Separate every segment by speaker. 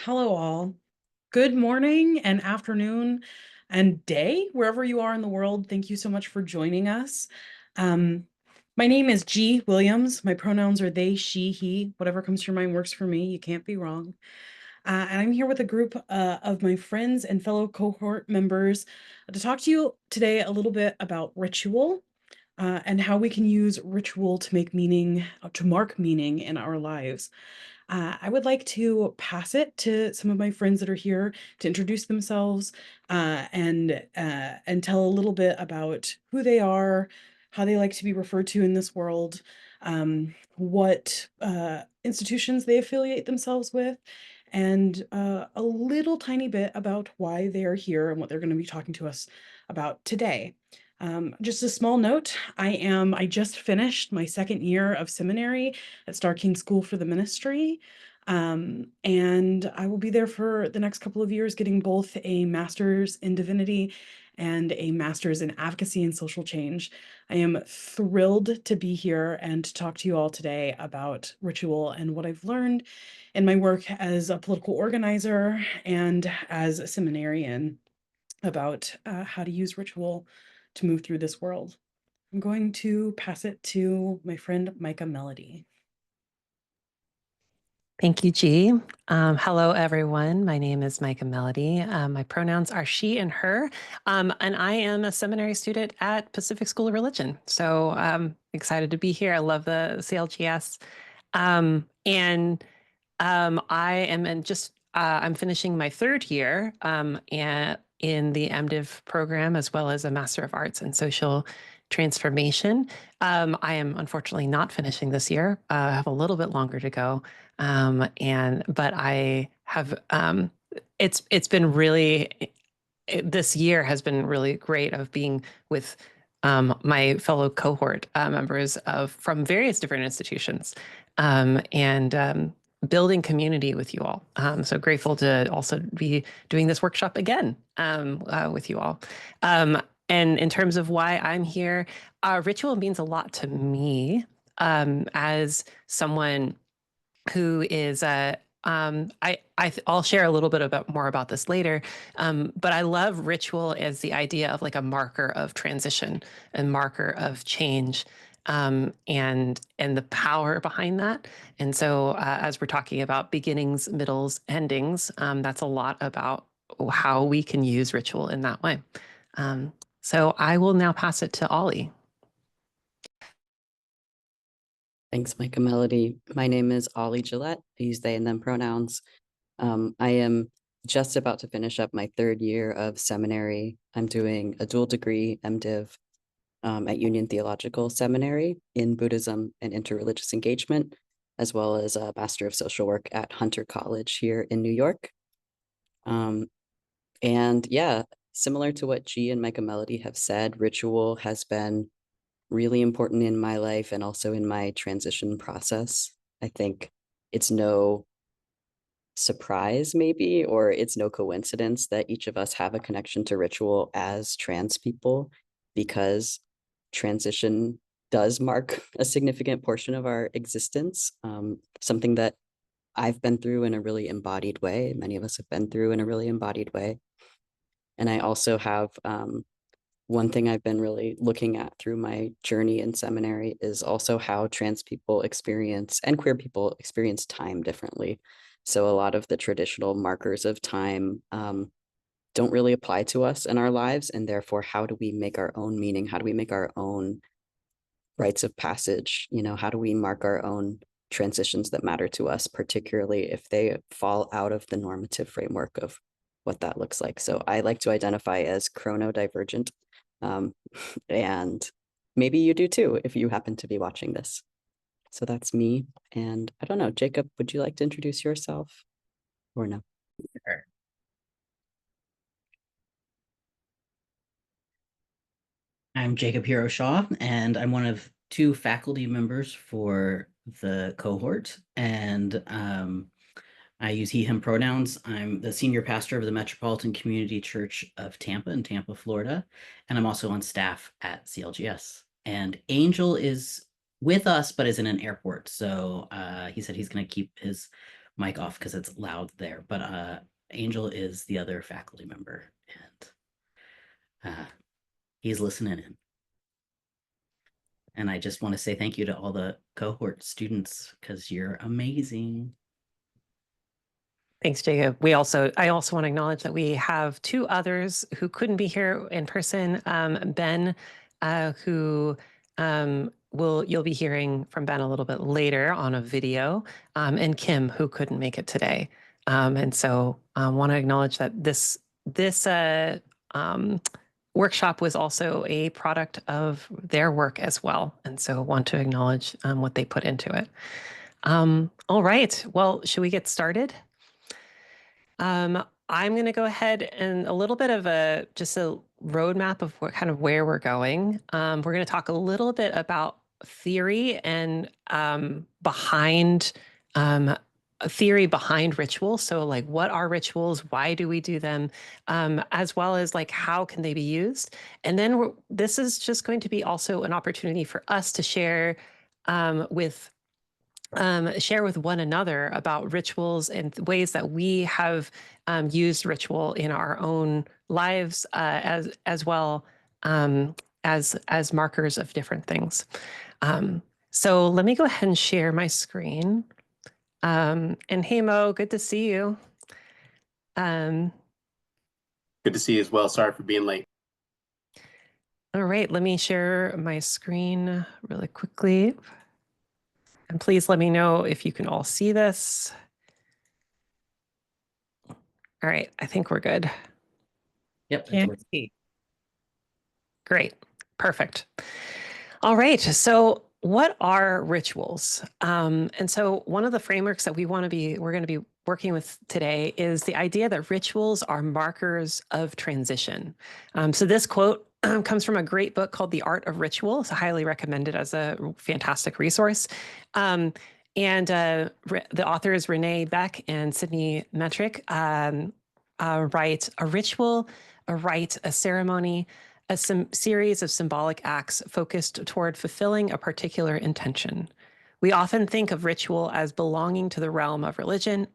Speaker 1: Hello, all. Good morning and afternoon and day, wherever you are in the world. Thank you so much for joining us. Um, my name is G. Williams. My pronouns are they, she, he. Whatever comes to your mind works for me. You can't be wrong. And I'm here with a group of my friends and fellow cohort members to talk to you today a little bit about ritual and how we can use ritual to make meaning, to mark meaning in our lives. I would like to pass it to some of my friends that are here to introduce themselves and tell a little bit about who they are, how they like to be referred to in this world, what institutions they affiliate themselves with, and a little tiny bit about why they are here and what they're going to be talking to us about today. Just a small note, I just finished my second year of seminary at Star King School for the Ministry. And I will be there for the next couple of years, getting both a master's in divinity and a master's in advocacy and social change. I am thrilled to be here and to talk to you all today about ritual and what I've learned in my work as a political organizer and as a seminarian about how to use ritual to move through this world. I'm going to pass it to my friend Micah Melody.
Speaker 2: Thank you, G. Hello, everyone. My name is Micah Melody. My pronouns are she and her, and I am a seminary student at Pacific School of Religion. So I'm excited to be here. I love the CLGS. I am I'm finishing my third year in the MDiv program, as well as a Master of Arts in Social Transformation. I am unfortunately not finishing this year. I have a little bit longer to go. But I have, it's been really, this year has been really great of being with my fellow cohort members from various different institutions and building community with you all. So grateful to also be doing this workshop again with you all. And in terms of why I'm here, ritual means a lot to me as someone who is I'll share a little bit more about this later, but I love ritual as the idea of like a marker of transition, a marker of change, and the power behind that. And so, as we're talking about beginnings, middles, endings, that's a lot about how we can use ritual in that way. So I will now pass it to Ollie.
Speaker 3: Thanks, Micah Melody. My name is Ollie Gillette. I use they and them pronouns. I am just about to finish up my third year of seminary. I'm doing a dual degree MDiv at Union Theological Seminary in Buddhism and interreligious engagement, as well as a Master of Social Work at Hunter College here in New York. And yeah, similar to what G and Micah Melody have said, ritual has been really important in my life and also in my transition process. I think it's no surprise maybe, or it's no coincidence that each of us have a connection to ritual as trans people, because transition does mark a significant portion of our existence, something that I've been through in a really embodied way. Many of us have been through in a really embodied way. And I also have one thing I've been really looking at through my journey in seminary is also how trans people experience and queer people experience time differently. So a lot of the traditional markers of time don't really apply to us in our lives. And therefore, how do we make our own meaning? How do we make our own rites of passage? You know, how do we mark our own transitions that matter to us, particularly if they fall out of the normative framework of what that looks like? So I like to identify as chronodivergent. And maybe you do too, if you happen to be watching this. So that's me. And I don't know, Jacob, would you like to introduce yourself or no?
Speaker 4: Sure. I'm Jacob Hero Shaw, and I'm one of two faculty members for the cohort. And I use he, him pronouns. I'm the senior pastor of the Metropolitan Community Church of Tampa in Tampa, Florida. And I'm also on staff at CLGS. And Angel is with us, but is in an airport. So he said he's going to keep his mic off because it's loud there. But Angel is the other faculty member, and he's listening in. And I just want to say thank you to all the cohort students because you're amazing.
Speaker 2: Thanks, Jacob. I also want to acknowledge that we have two others who couldn't be here in person. Ben, who you'll be hearing from Ben a little bit later on a video, and Kim, who couldn't make it today. And so I want to acknowledge that this workshop was also a product of their work as well. And so want to acknowledge what they put into it. All right, well, should we get started? I'm going to go ahead and a little bit of just a roadmap of what kind of where we're going. We're going to talk a little bit about theory and theory behind rituals. So like, what are rituals? Why do we do them? As well as like, how can they be used? And then this is just going to be also an opportunity for us to share with one another about rituals and ways that we have used ritual in our own lives, as well as markers of different things. So let me go ahead and share my screen. And hey, Mo, good to see you.
Speaker 5: Good to see you as well. Sorry for being late.
Speaker 2: All right, let me share my screen really quickly. And please let me know if you can all see this. All right, I think we're good.
Speaker 4: Yep.
Speaker 2: Can't see. Great, perfect. All right, so what are rituals? And so one of the frameworks that we're going to be working with today is the idea that rituals are markers of transition. So this quote comes from a great book called The Art of Ritual. It's highly recommended as a fantastic resource. And the authors Renee Beck and Sydney Metrick write, a ritual, a rite, a ceremony, a series of symbolic acts focused toward fulfilling a particular intention. We often think of ritual as belonging to the realm of religion,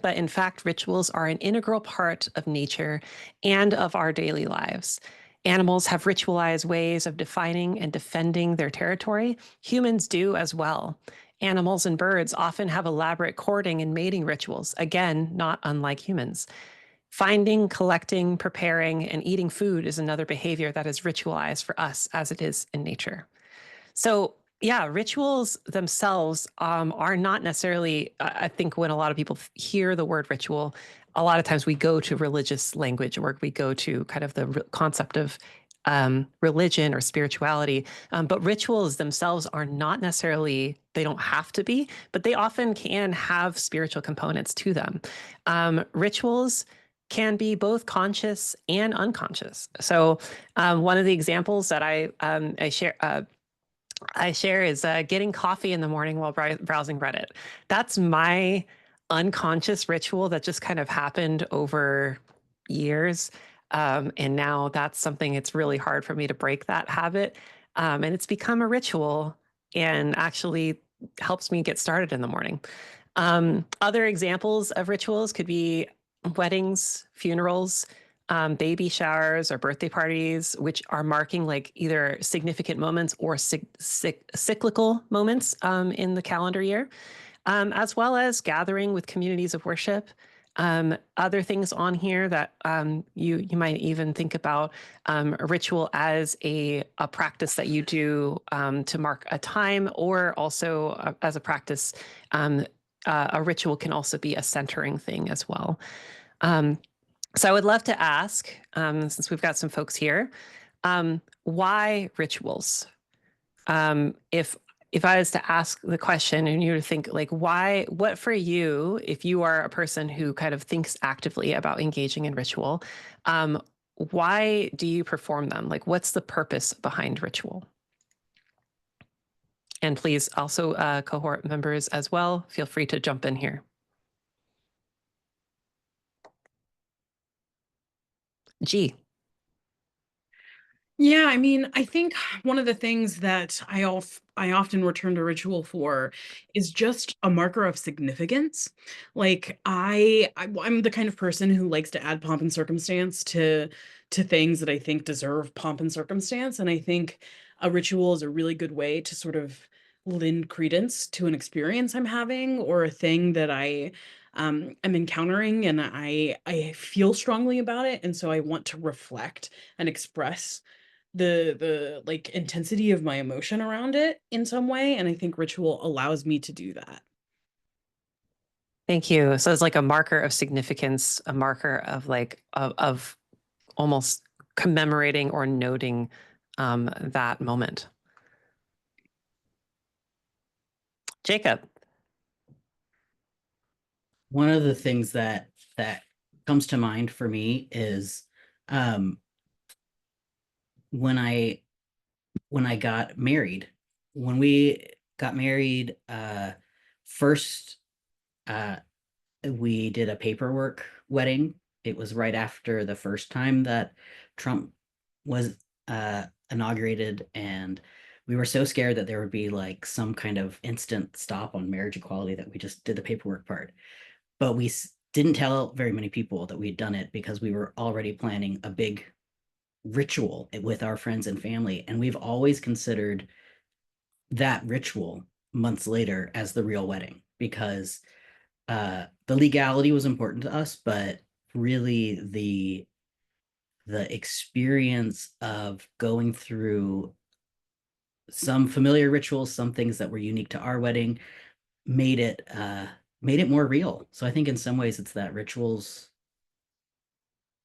Speaker 2: but in fact, rituals are an integral part of nature and of our daily lives. Animals have ritualized ways of defining and defending their territory. Humans do as well. Animals and birds often have elaborate courting and mating rituals, again, not unlike humans. Finding, collecting, preparing, and eating food is another behavior that is ritualized for us as it is in nature. So yeah, rituals themselves are not necessarily, I think when a lot of people hear the word ritual, a lot of times we go to religious language or we go to kind of the concept of religion or spirituality. But rituals themselves are not necessarily, they don't have to be, but they often can have spiritual components to them. Rituals can be both conscious and unconscious. So one of the examples that I share is getting coffee in the morning while browsing Reddit. That's my unconscious ritual that just kind of happened over years. And now that's something, it's really hard for me to break that habit. And it's become a ritual and actually helps me get started in the morning. Other examples of rituals could be weddings, funerals, baby showers or birthday parties, which are marking like either significant moments or cyclical moments in the calendar year, as well as gathering with communities of worship. Other things on here that you might even think about a ritual as a practice that you do to mark a time, or also as a practice. A ritual can also be a centering thing as well. So I would love to ask, since we've got some folks here, why rituals? If I was to ask the question and you were to think like, what for you, if you are a person who kind of thinks actively about engaging in ritual, why do you perform them? Like, what's the purpose behind ritual? And please also cohort members as well, feel free to jump in here. G.
Speaker 1: Yeah, I mean, I think one of the things that I often return to ritual for is just a marker of significance. Like I'm the kind of person who likes to add pomp and circumstance to things that I think deserve pomp and circumstance, and I think a ritual is a really good way to sort of lend credence to an experience I'm having or a thing that I am encountering, and I feel strongly about it, and so I want to reflect and express the like intensity of my emotion around it in some way, and I think ritual allows me to do that.
Speaker 2: Thank you. So it's like a marker of significance, a marker of like of almost commemorating or noting that moment. Jacob.
Speaker 4: One of the things that comes to mind for me is um, when I got married. When we got married, first uh, we did a paperwork wedding. It was right after the first time that Trump was inaugurated, and we were so scared that there would be like some kind of instant stop on marriage equality that we just did the paperwork part. But we didn't tell very many people that we had done it because we were already planning a big ritual with our friends and family, and we've always considered that ritual months later as the real wedding because the legality was important to us, but really the experience of going through some familiar rituals, some things that were unique to our wedding, made it made it more real. So I think in some ways it's that rituals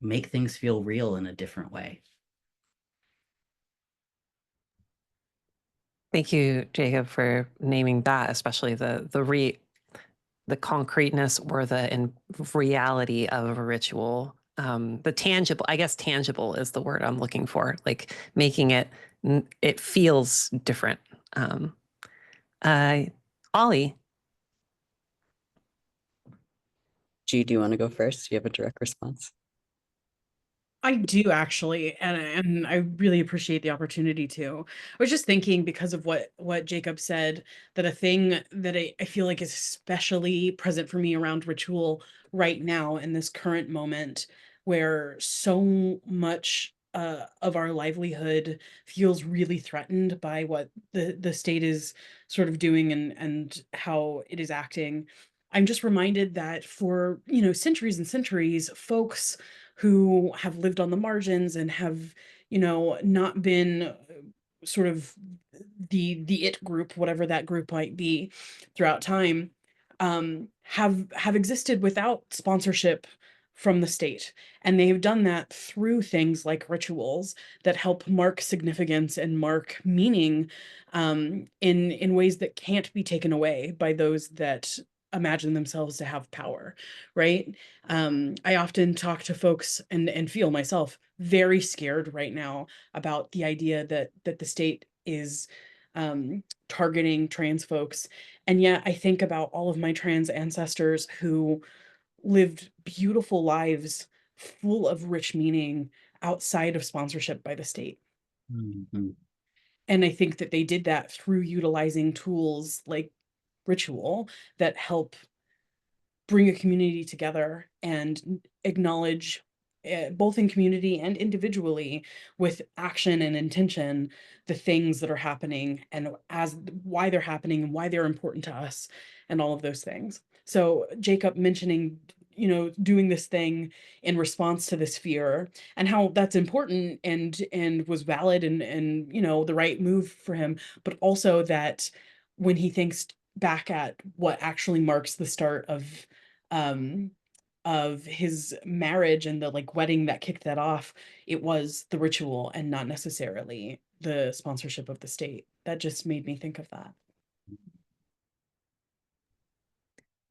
Speaker 4: make things feel real in a different way.
Speaker 2: Thank you, Jacob, for naming that, especially the concreteness or the reality of a ritual. The tangible, I guess tangible is the word I'm looking for, like making it feels different. Uh, Ollie.
Speaker 3: G, do you want to go first? Do you have a direct response?
Speaker 1: I do actually, and I really appreciate the opportunity to. I was just thinking because of what Jacob said, that a thing that I feel like is especially present for me around ritual right now in this current moment where so much of our livelihood feels really threatened by what the state is sort of doing and how it is acting. I'm just reminded that for, centuries and centuries, folks who have lived on the margins and have, not been sort of the it group, whatever that group might be throughout time, have existed without sponsorship from the state. And they've done that through things like rituals that help mark significance and mark meaning in ways that can't be taken away by those that imagine themselves to have power, right? I often talk to folks and feel myself very scared right now about the idea that the state is targeting trans folks. And yet I think about all of my trans ancestors who lived beautiful lives full of rich meaning outside of sponsorship by the state.
Speaker 4: Mhm.
Speaker 1: And I think that they did that through utilizing tools like ritual that help bring a community together and acknowledge both in community and individually with action and intention the things that are happening and as why they're happening and why they're important to us and all of those things. So Jacob mentioning, doing this thing in response to this fear and how that's important and was valid and the right move for him, but also that when he thinks back at what actually marks the start um of his marriage and the like wedding that kicked that off, it was the ritual and not necessarily the sponsorship of the state. That just made me think of that.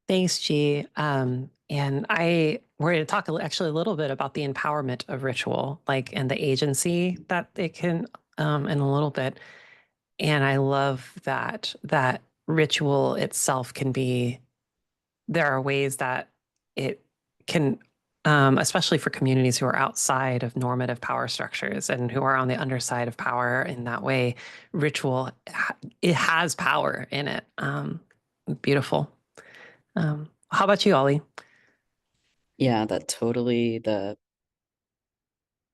Speaker 2: Thanks, G. And we're going to talk actually a little bit about the empowerment of ritual, like, and the agency that it can, in a little bit. And I love that ritual itself can be, there are ways that it can especially for communities who are outside of normative power structures and who are on the underside of power in that way. Ritual, it has power in it. Beautiful. How about you, Ollie?
Speaker 3: Yeah, that totally,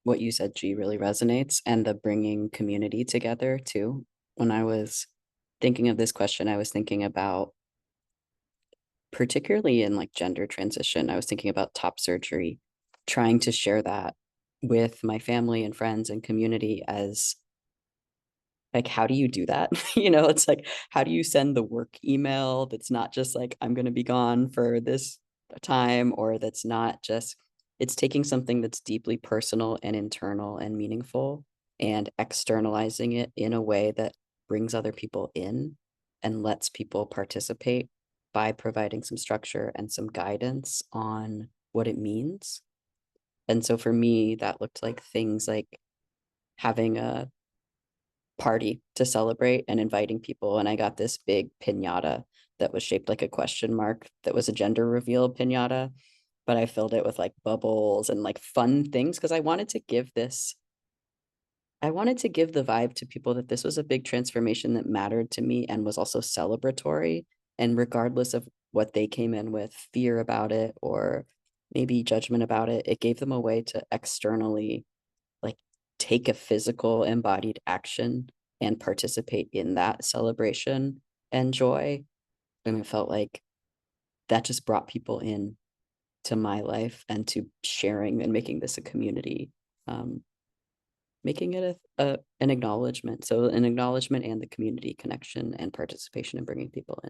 Speaker 3: what you said, G, really resonates, and the bringing community together too. When I was thinking of this question, I was thinking about, particularly in like gender transition, I was thinking about top surgery, trying to share that with my family and friends and community as like, how do you do that? It's like, how do you send the work email that's not just like, I'm going to be gone for this time, or that's not just, it's taking something that's deeply personal and internal and meaningful and externalizing it in a way that brings other people in and lets people participate by providing some structure and some guidance on what it means. And so for me, that looked like things like having a party to celebrate and inviting people. And I got this big piñata that was shaped like a question mark that was a gender reveal piñata, but I filled it with like bubbles and like fun things because I wanted to give the vibe to people that this was a big transformation that mattered to me and was also celebratory. And regardless of what they came in with, fear about it or maybe judgment about it, it gave them a way to externally like take a physical embodied action and participate in that celebration and joy. And it felt like that just brought people in to my life and to sharing and making this a community, making it an acknowledgement. So an acknowledgement and the community connection and participation and bringing people in.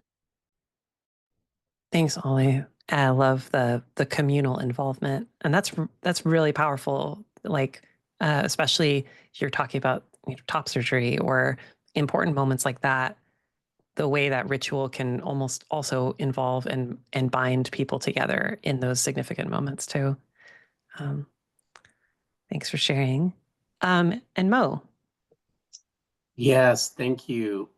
Speaker 2: Thanks, Ollie. I love the communal involvement, and that's really powerful. Like, especially you're talking about top surgery or important moments like that. The way that ritual can almost also involve and bind people together in those significant moments too. Thanks for sharing. And Mo.
Speaker 5: Yes, thank you.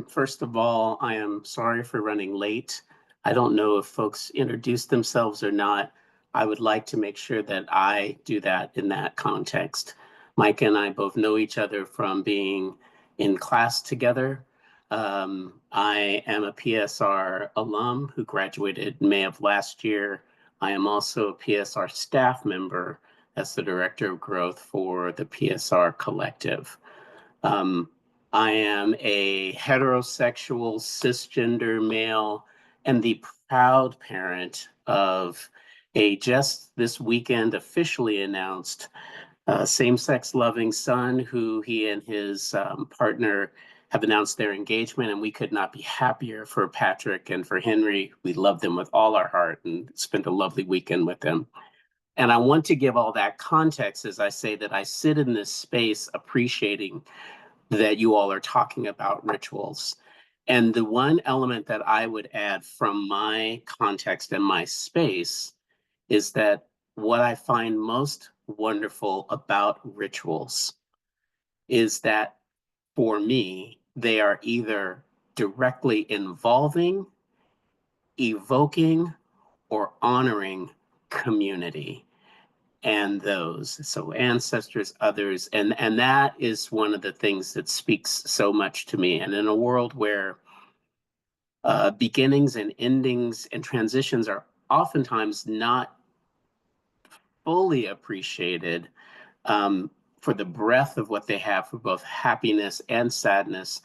Speaker 5: First of all, I am sorry for running late. I don't know if folks introduced themselves or not. I would like to make sure that I do that in that context. Mike and I both know each other from being in class together. I am a PSR alum who graduated May of last year. I am also a PSR staff member as the Director of Growth for the PSR Collective. I am a heterosexual, cisgender male and the proud parent of a just this weekend officially announced same-sex loving son who he and his partner have announced their engagement, and we could not be happier for Patrick and for Henry. We love them with all our heart and spent a lovely weekend with them. And I want to give all that context as I say that I sit in this space appreciating that you all are talking about rituals. And the one element that I would add from my context and my space is that what I find most wonderful about rituals is that for me, they are either directly involving, evoking, or honoring community and those, so ancestors, others, and that is one of the things that speaks so much to me. And in a world where beginnings and endings and transitions are oftentimes not fully appreciated for the breadth of what they have for both happiness and sadness,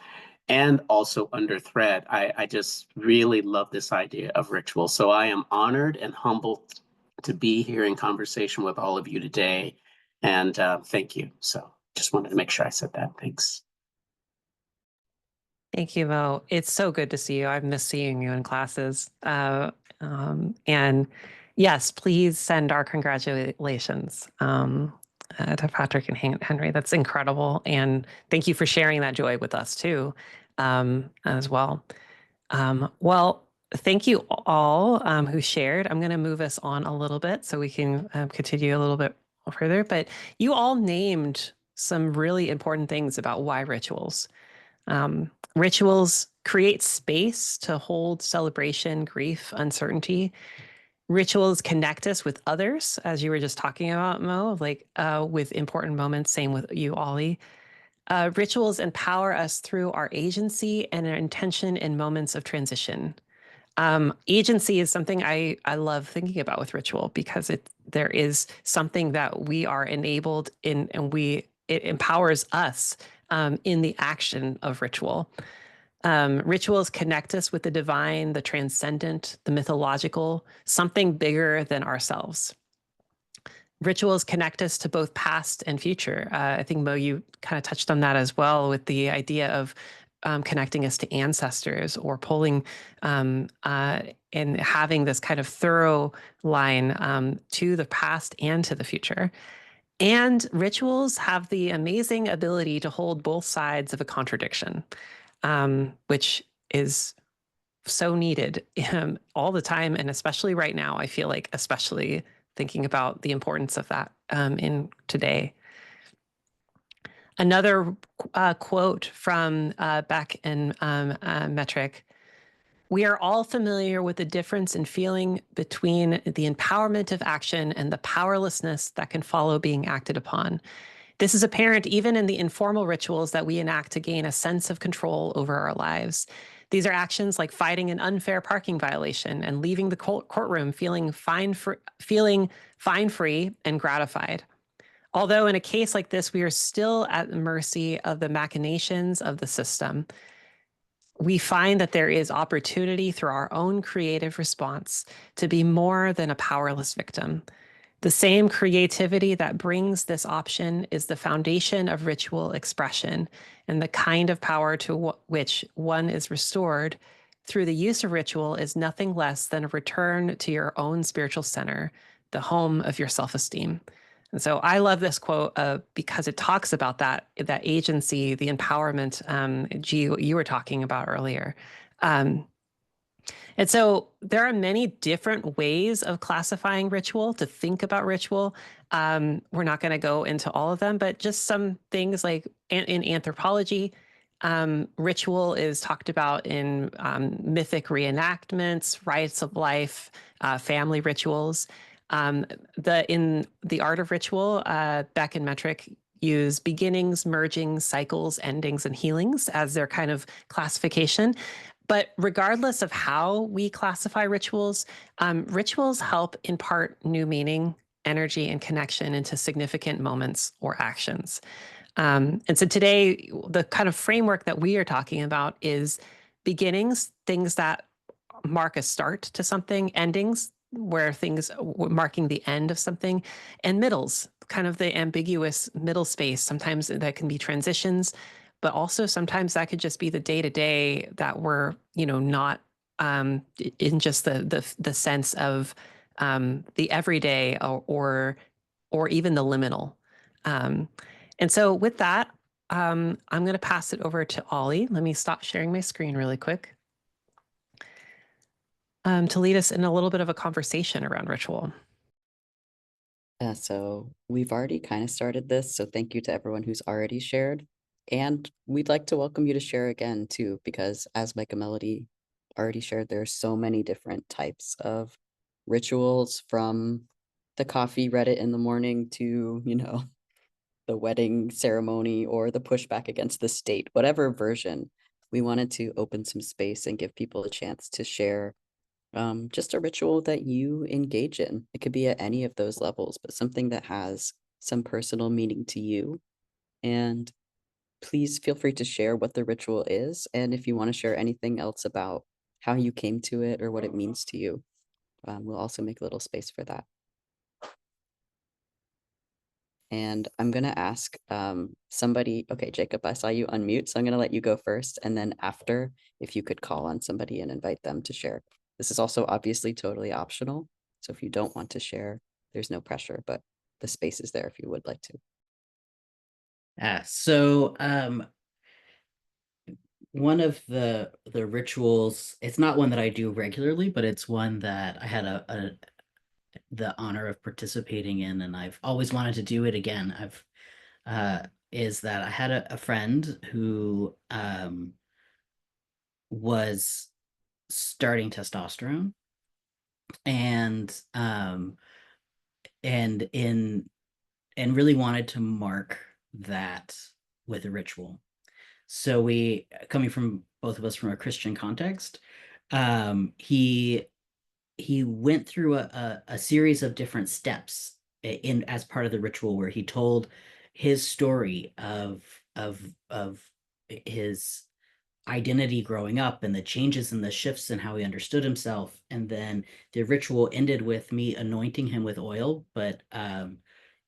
Speaker 5: and also under threat, I just really love this idea of ritual. So I am honored and humbled to be here in conversation with all of you today. And thank you. So just wanted to make sure I said that. Thanks.
Speaker 2: Thank you, Mo. It's so good to see you. I've missed seeing you in classes. And yes, please send our congratulations to Patrick and Henry. That's incredible. And thank you for sharing that joy with us too, as well. Well, thank you all who shared. I'm going to move us on a little bit so we can continue a little bit further. But you all named some really important things about why rituals. Rituals create space to hold celebration, grief, uncertainty. Rituals connect us with others, as you were just talking about, Mo, like with important moments, same with you, Ollie. Rituals empower us through our agency and our intention in moments of transition. Agency is something I love thinking about with ritual, because there is something that we are enabled in, and it empowers us in the action of ritual. Rituals connect us with the divine, the transcendent, the mythological, something bigger than ourselves. Rituals connect us to both past and future. I think, Mo, you kind of touched on that as well, with the idea of connecting us to ancestors, or pulling and having this kind of thorough line to the past and to the future. And rituals have the amazing ability to hold both sides of a contradiction, which is so needed all the time. And especially right now, I feel like, especially thinking about the importance of that in today. Another quote from Beck and Metric: "We are all familiar with the difference in feeling between the empowerment of action and the powerlessness that can follow being acted upon. This is apparent even in the informal rituals that we enact to gain a sense of control over our lives. These are actions like fighting an unfair parking violation and leaving the courtroom feeling fine-free and gratified. Although in a case like this, we are still at the mercy of the machinations of the system, we find that there is opportunity through our own creative response to be more than a powerless victim. The same creativity that brings this option is the foundation of ritual expression, and the kind of power to which one is restored through the use of ritual is nothing less than a return to your own spiritual center, the home of your self-esteem." And so I love this quote because it talks about that agency, the empowerment, G, you were talking about earlier. And so there are many different ways of classifying ritual, to think about ritual. We're not going to go into all of them, but just some things like in anthropology, ritual is talked about in mythic reenactments, rites of life, family rituals. In the art of ritual, Beck and Metric use beginnings, mergings, cycles, endings, and healings as their kind of classification. But regardless of how we classify rituals, rituals help impart new meaning, energy, and connection into significant moments or actions. And so today, the kind of framework that we are talking about is beginnings, things that mark a start to something; endings, where things marking the end of something; and middles, kind of the ambiguous middle space. Sometimes that can be transitions, but also sometimes that could just be the day-to-day that we're, not in just the sense of the everyday, or even the liminal. And so with that, I'm going to pass it over to Ollie. Let me stop sharing my screen really quick, to lead us in a little bit of a conversation around ritual.
Speaker 3: Yeah, so we've already kind of started this, so thank you to everyone who's already shared. And we'd like to welcome you to share again too, because as Micah Melody already shared, there are so many different types of rituals, from the coffee Reddit in the morning to, the wedding ceremony or the pushback against the state, whatever version. We wanted to open some space and give people a chance to share just a ritual that you engage in. It could be at any of those levels, but something that has some personal meaning to you. And please feel free to share what the ritual is. And if you want to share anything else about how you came to it or what it means to you, we'll also make a little space for that. And I'm going to ask somebody, okay, Jacob, I saw you unmute, so I'm going to let you go first. And then after, if you could call on somebody and invite them to share. This is also obviously totally optional. So if you don't want to share, there's no pressure, but the space is there if you would like to.
Speaker 4: So one of the rituals, it's not one that I do regularly, but it's one that I had the honor of participating in, and I've always wanted to do it again. Is that I had a friend who was starting testosterone, and and in and really wanted to mark that with a ritual. So we, coming from both of us from a Christian context, he went through a series of different steps in as part of the ritual where he told his story of his identity growing up and the changes and the shifts in how he understood himself. And then the ritual ended with me anointing him with oil, but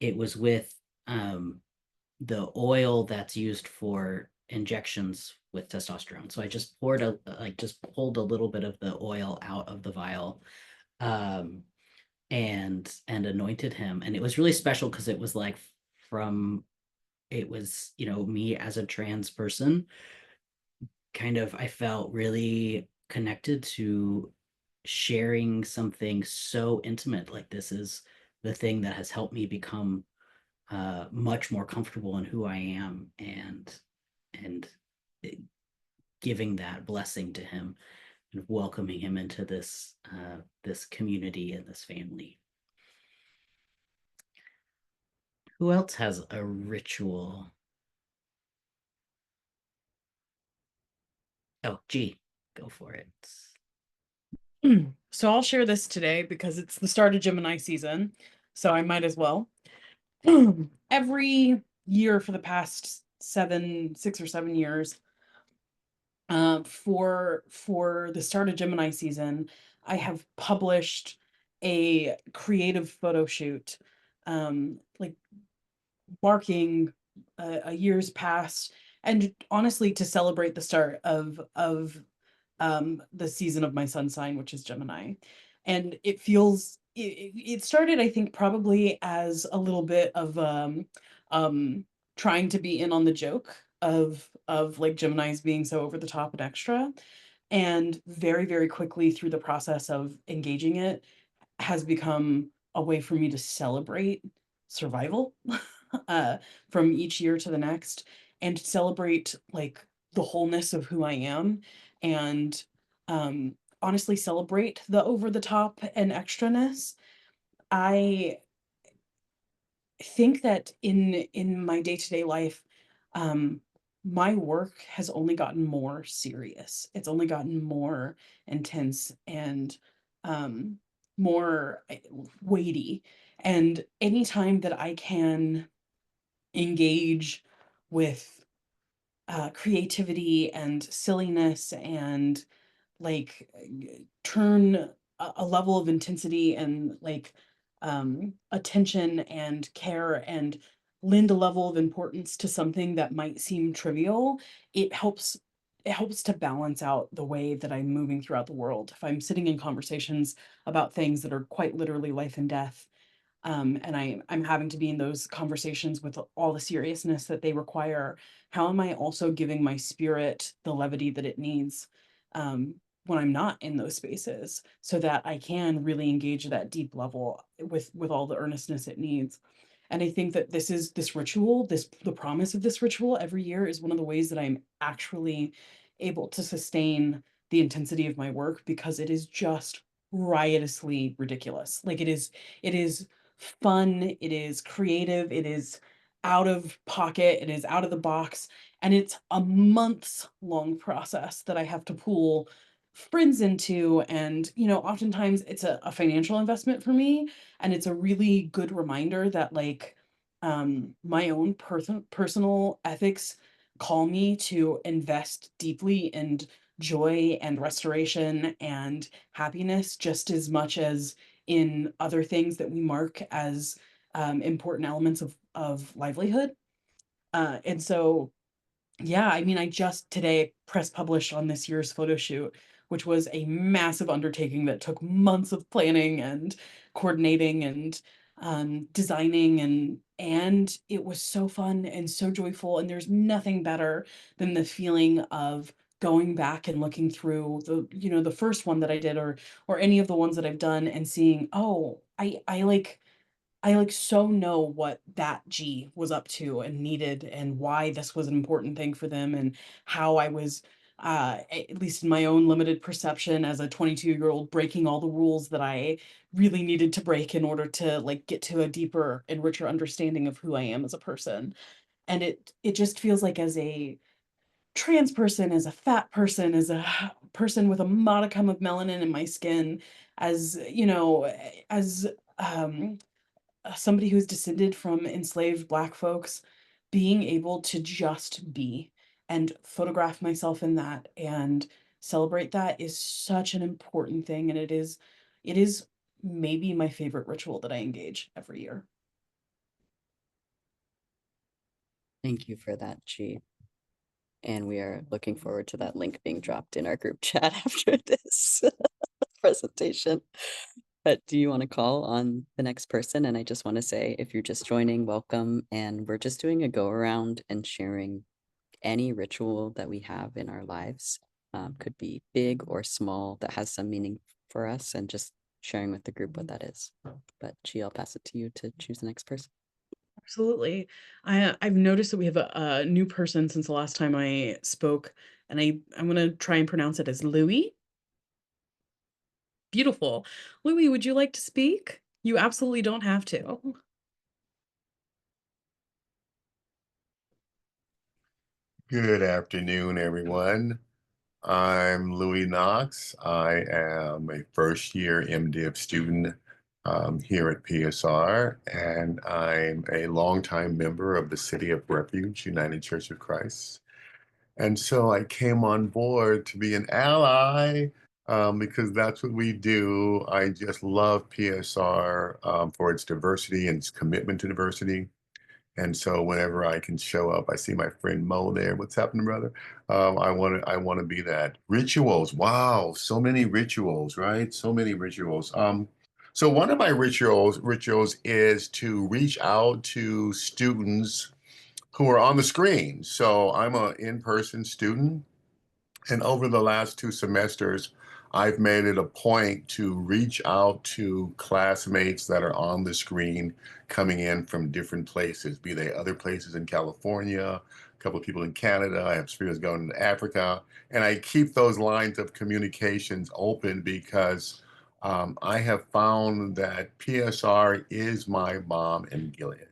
Speaker 4: it was with the oil that's used for injections with testosterone. So I just just pulled a little bit of the oil out of the vial, um, and anointed him. And it was really special because it was like from it was, me as a trans person, kind of I felt really connected to sharing something so intimate. Like this is the thing that has helped me become much more comfortable in who I am, and giving that blessing to him and welcoming him into this community and this family. Who else has a ritual? Oh, G, go for it.
Speaker 1: So I'll share this today because it's the start of Gemini season, so I might as well. Every year for the past 6 or 7 years, for the start of Gemini season, I have published a creative photo shoot, like marking a year's past, and honestly to celebrate the start of the season of my sun sign, which is Gemini. And it started, I think, probably as a little bit of trying to be in on the joke of like Geminis being so over the top and extra. And very, very quickly through the process of engaging it has become a way for me to celebrate survival uh, from each year to the next, and celebrate like the wholeness of who I am, and um, honestly celebrate the over the top and extraness. I think that in my day-to-day life, um, my work has only gotten more serious. It's only gotten more intense and um, more weighty. And anytime that I can engage with creativity and silliness and like turn a level of intensity and like attention and care and lend a level of importance to something that might seem trivial, it helps to balance out the way that I'm moving throughout the world. If I'm sitting in conversations about things that are quite literally life and death, and I'm having to be in those conversations with all the seriousness that they require, how am I also giving my spirit the levity that it needs um, when I'm not in those spaces, so that I can really engage at that deep level with all the earnestness it needs. And I think that this ritual, the promise of this ritual every year is one of the ways that I'm actually able to sustain the intensity of my work, because it is just riotously ridiculous. Like it is fun, it is creative, it is out of pocket, it is out of the box, and it's a months long process that I have to pull friends into. And oftentimes it's a financial investment for me, and it's a really good reminder that like my own personal ethics call me to invest deeply in joy and restoration and happiness just as much as in other things that we mark as important elements of livelihood. And so, yeah, I mean, I just today press published on this year's photo shoot, which was a massive undertaking that took months of planning and coordinating and designing, and it was so fun and so joyful. And there's nothing better than the feeling of going back and looking through the first one that I did, or any of the ones that I've done, and seeing, oh, I so know what that G was up to and needed, and why this was an important thing for them, and how I was at least in my own limited perception as a 22-year-old, breaking all the rules that I really needed to break in order to like get to a deeper and richer understanding of who I am as a person. And it just feels like as a trans person, as a fat person, as a person with a modicum of melanin in my skin, as you know, as um somebody who's descended from enslaved Black folks, being able to just be and photograph myself in that and celebrate that is such an important thing. And it is maybe my favorite ritual that I engage every year.
Speaker 3: Thank you for that, G. And we are looking forward to that link being dropped in our group chat after this presentation. But do you want to call on the next person? And I just want to say, if you're just joining, welcome. And we're just doing a go around and sharing any ritual that we have in our lives. Could be big or small, that has some meaning for us, and just sharing with the group what that is. But G, I'll pass it to you to choose the next person.
Speaker 1: Absolutely. I've noticed that we have a new person since the last time I spoke, and I'm gonna try and pronounce it as Louis. Beautiful. Louis, would you like to speak? You absolutely don't have to.
Speaker 6: Good afternoon, everyone. I'm Louis Knox. I am a first-year MDiv student here at PSR, and I'm a longtime member of the City of Refuge, United Church of Christ. And so I came on board to be an ally because that's what we do. I just love PSR for its diversity and its commitment to diversity. And so whenever I can show up, I see my friend Mo there. What's happening, brother? I want to be that. Rituals. Wow, so many rituals, right? So many rituals. So one of my rituals is to reach out to students who are on the screen. So I'm an in-person student, and over the last 2 semesters, I've made it a point to reach out to classmates that are on the screen coming in from different places, be they other places in California, a couple of people in Canada, I have students going to Africa, and I keep those lines of communications open because I have found that PSR is my mom in Gilead.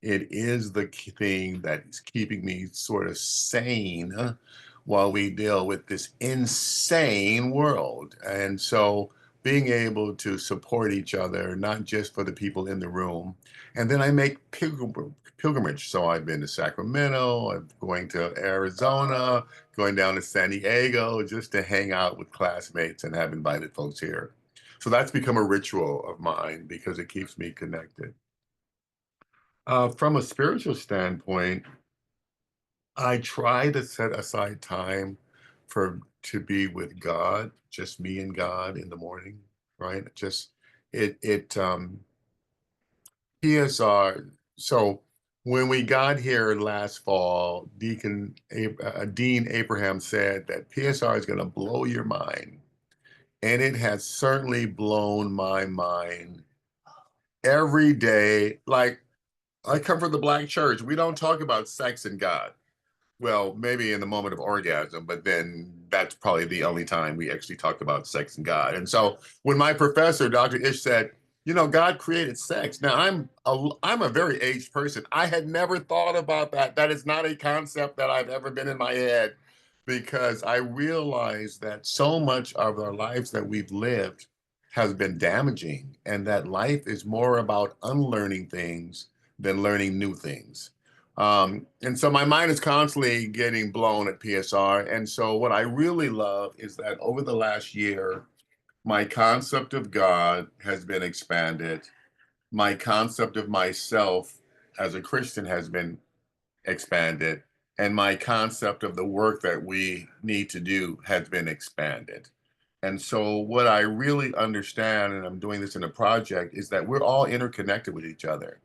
Speaker 6: It is the thing that is keeping me sort of sane while we deal with this insane world. And so being able to support each other, not just for the people in the room. And then I make pilgrimage. So I've been to Sacramento, I'm going to Arizona, going down to San Diego just to hang out with classmates, and have invited folks here. So that's become a ritual of mine because it keeps me connected. From a spiritual standpoint, I try to set aside time to be with God, just me and God in the morning, right? Just it PSR. So when we got here last fall, Dean Abraham said that PSR is going to blow your mind, and it has certainly blown my mind every day. Like, I come from the Black church. We don't talk about sex and God. Well, maybe in the moment of orgasm, but then that's probably the only time we actually talk about sex and God. And so when my professor, Dr. Ish, said, God created sex. Now I'm a very aged person. I had never thought about that. That is not a concept that I've ever been in my head, because I realized that so much of our lives that we've lived has been damaging, and that life is more about unlearning things than learning new things. And so my mind is constantly getting blown at PSR. And so what I really love is that over the last year, my concept of God has been expanded. My concept of myself as a Christian has been expanded. And my concept of the work that we need to do has been expanded. And so what I really understand, and I'm doing this in a project, is that we're all interconnected with each other.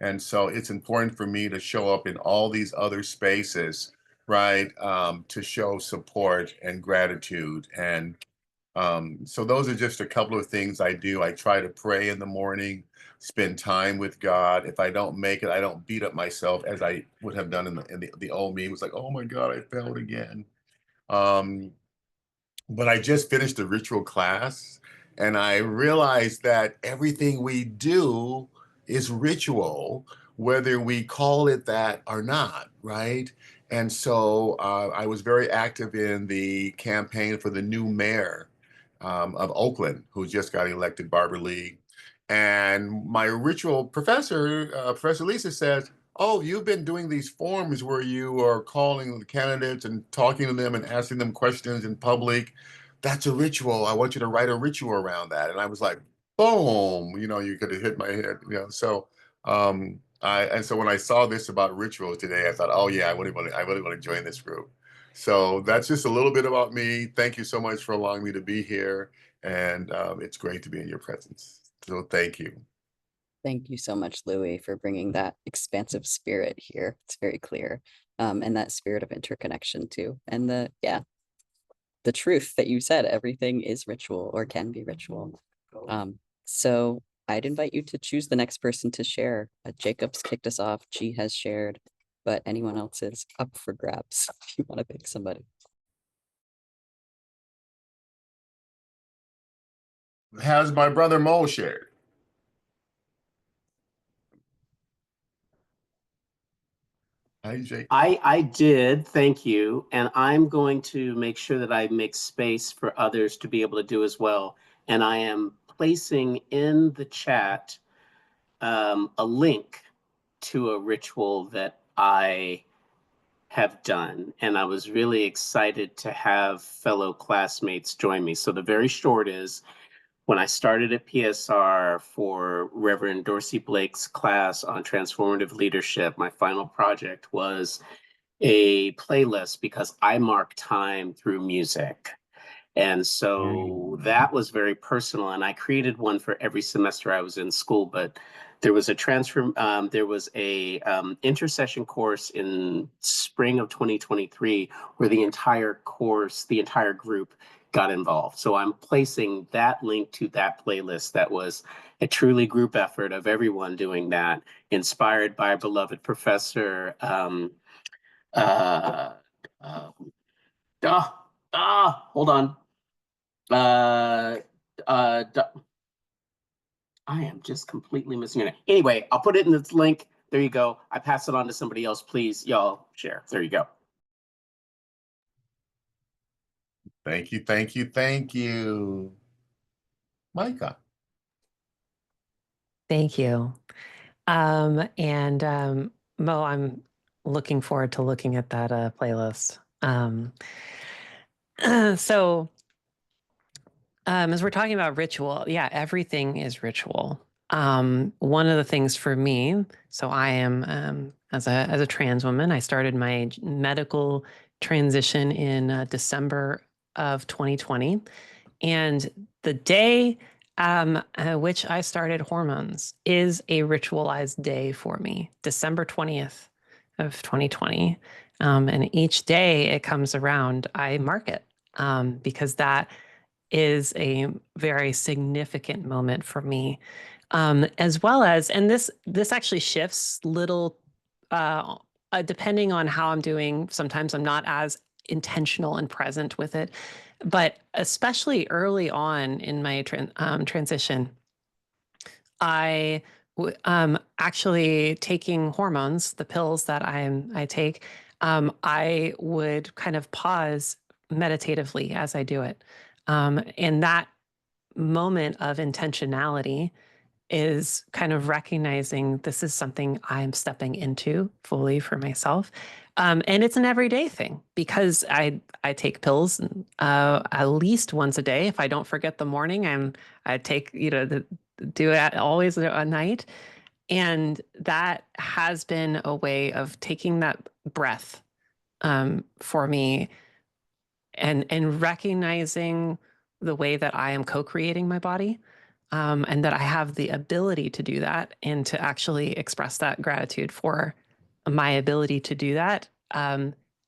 Speaker 6: And so it's important for me to show up in all these other spaces, right? To show support and gratitude. And so those are just a couple of things I do. I try to pray in the morning, spend time with God. If I don't make it, I don't beat up myself as I would have done in the old me. It was like, oh my God, I failed again. But I just finished a ritual class, and I realized that everything we do is ritual, whether we call it that or not, right? And so I was very active in the campaign for the new mayor of Oakland, who just got elected, Barbara Lee. And my ritual professor, Professor Lisa, says, "Oh, you've been doing these forums where you are calling the candidates and talking to them and asking them questions in public. That's a ritual. I want you to write a ritual around that." And I was like, boom, you could have hit my head. So so when I saw this about rituals today, I thought, oh yeah, I really want to join this group. So that's just a little bit about me. Thank you so much for allowing me to be here. And it's great to be in your presence. So thank you.
Speaker 3: Thank you so much, Louie, for bringing that expansive spirit here. It's very clear. And that spirit of interconnection too. And the truth that you said, everything is ritual or can be ritual. So I'd invite you to choose the next person to share. Jacob's kicked us off, G has shared, but anyone else is up for grabs if you want to pick somebody.
Speaker 6: Has my brother Mo shared? Hi, Jake.
Speaker 5: I did, thank you. And I'm going to make sure that I make space for others to be able to do as well. And I am placing in the chat a link to a ritual that I have done. And I was really excited to have fellow classmates join me. So the very short is, when I started at PSR for Reverend Dorsey Blake's class on transformative leadership, my final project was a playlist because I mark time through music. And so that was very personal. And I created one for every semester I was in school, but there was a intercession course in spring of 2023 where the entire group got involved. So I'm placing that link to that playlist that was a truly group effort of everyone doing that, inspired by our beloved professor, hold on. I am just completely missing it. Anyway, I'll put it in this link. There you go. I pass it on to somebody else. Please, y'all share. There you go.
Speaker 6: Thank you, thank you, thank you. Micah.
Speaker 2: Thank you. Mo, I'm looking forward to looking at that playlist. As we're talking about ritual, yeah, everything is ritual. One of the things for me, so I am as a trans woman, I started my medical transition in December of 2020, and the day which I started hormones is a ritualized day for me, December 20th of 2020. And each day it comes around, I mark it because that is a very significant moment for me, as well as, and this actually shifts little, depending on how I'm doing. Sometimes I'm not as intentional and present with it, but especially early on in my transition, I actually taking hormones, the pills that I take, I would kind of pause meditatively as I do it. And that moment of intentionality is kind of recognizing this is something I'm stepping into fully for myself. And it's an everyday thing because I take pills at least once a day. If I don't forget the morning, I take, do it always a night. And that has been a way of taking that breath for me and recognizing the way that I am co-creating my body, and that I have the ability to do that and to actually express that gratitude for my ability to do that,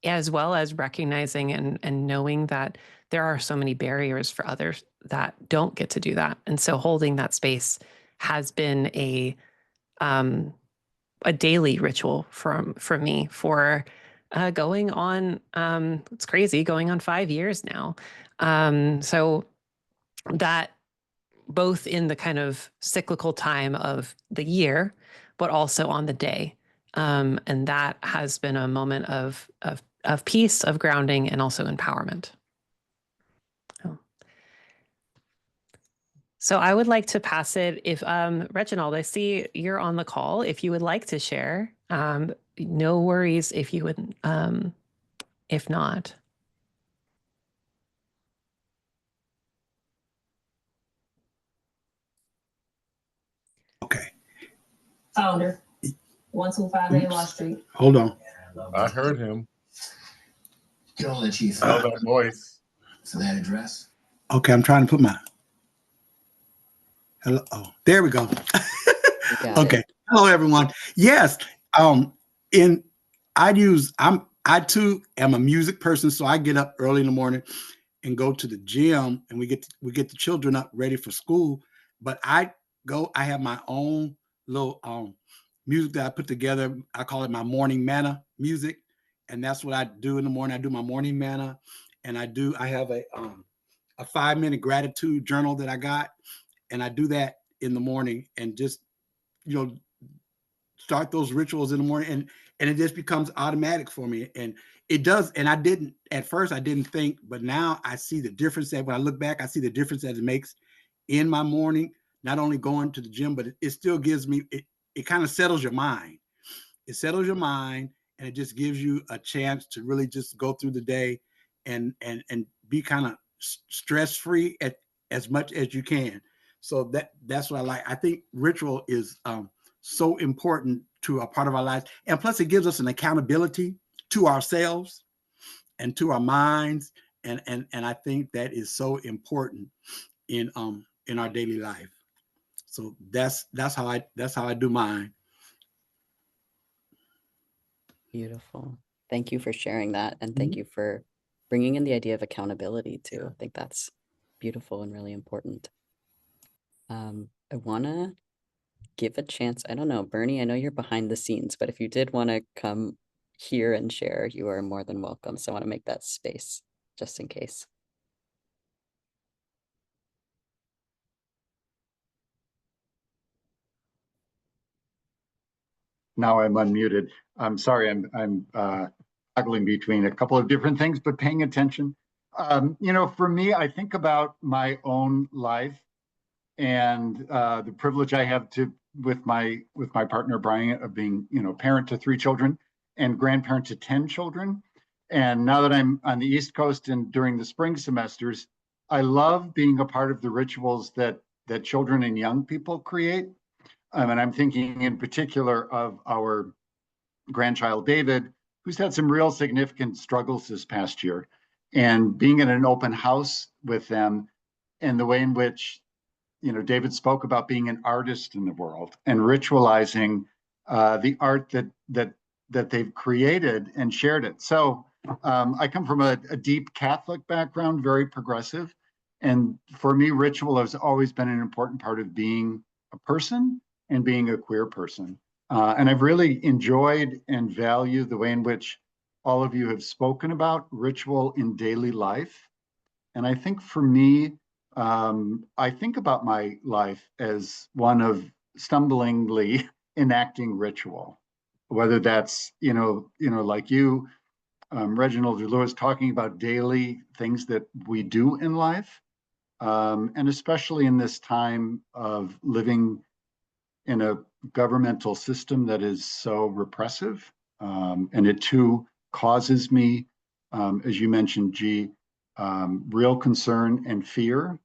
Speaker 2: as well as recognizing and knowing that there are so many barriers for others that don't get to do that. And so holding that space has been a daily ritual for me for going on, it's crazy, going on 5 years now. So that both in the kind of cyclical time of the year, but also on the day. And that has been a moment of peace, of grounding, and also empowerment. So I would like to pass it, if Reginald, I see you're on the call. If you would like to share, no worries if you would, if not.
Speaker 7: Okay.
Speaker 8: Founder, 125 Law Street.
Speaker 7: Hold on.
Speaker 6: I heard him.
Speaker 9: Don't let you
Speaker 6: Know that voice.
Speaker 9: So that address.
Speaker 7: Okay, I'm trying to put my hello. Oh, there we go. Okay.
Speaker 3: It.
Speaker 7: Hello, everyone. Yes. In I too am a music person, so I get up early in the morning and go to the gym, and we get the children up ready for school. But I have my own little music that I put together. I call it my morning manna music, and that's what I do in the morning. I do my morning manna, and I have a 5-minute gratitude journal that I got, and I do that in the morning, and just start those rituals in the morning, and it just becomes automatic for me. And it does. And I didn't at first, I didn't think, but now I see the difference that when I look back, I see the difference that it makes in my morning, not only going to the gym, but it still gives me, it kind of settles your mind. It settles your mind, and it just gives you a chance to really just go through the day and be kind of stress-free as much as you can. So that's what I like. I think ritual is so important to a part of our lives. And plus it gives us an accountability to ourselves and to our minds. And I think that is so important in our daily life. So that's how I do mine.
Speaker 3: Beautiful. Thank you for sharing that. And thank you for bringing in the idea of accountability too. I think that's beautiful and really important. I want to give a chance. I don't know, Bernie, I know you're behind the scenes, but if you did want to come here and share, you are more than welcome. So I want to make that space just in case.
Speaker 10: Now I'm unmuted. I'm sorry, I'm toggling between a couple of different things, but paying attention. For me, I think about my own life and the privilege I have with my partner Brian of being, parent to 3 children and grandparent to 10 children. And now that I'm on the East Coast and during the spring semesters, I love being a part of the rituals that children and young people create. And I'm thinking in particular of our grandchild, David, who's had some real significant struggles this past year. And being in an open house with them and the way in which, David spoke about being an artist in the world and ritualizing the art that they've created and shared it. So I come from a deep Catholic background, very progressive. And for me, ritual has always been an important part of being a person and being a queer person. And I've really enjoyed and valued the way in which all of you have spoken about ritual in daily life. And I think for me, I think about my life as one of stumblingly enacting ritual, whether that's, like you, Reginald or Lewis, talking about daily things that we do in life. And especially in this time of living in a governmental system that is so repressive. And it too causes me, as you mentioned, G, real concern and fear.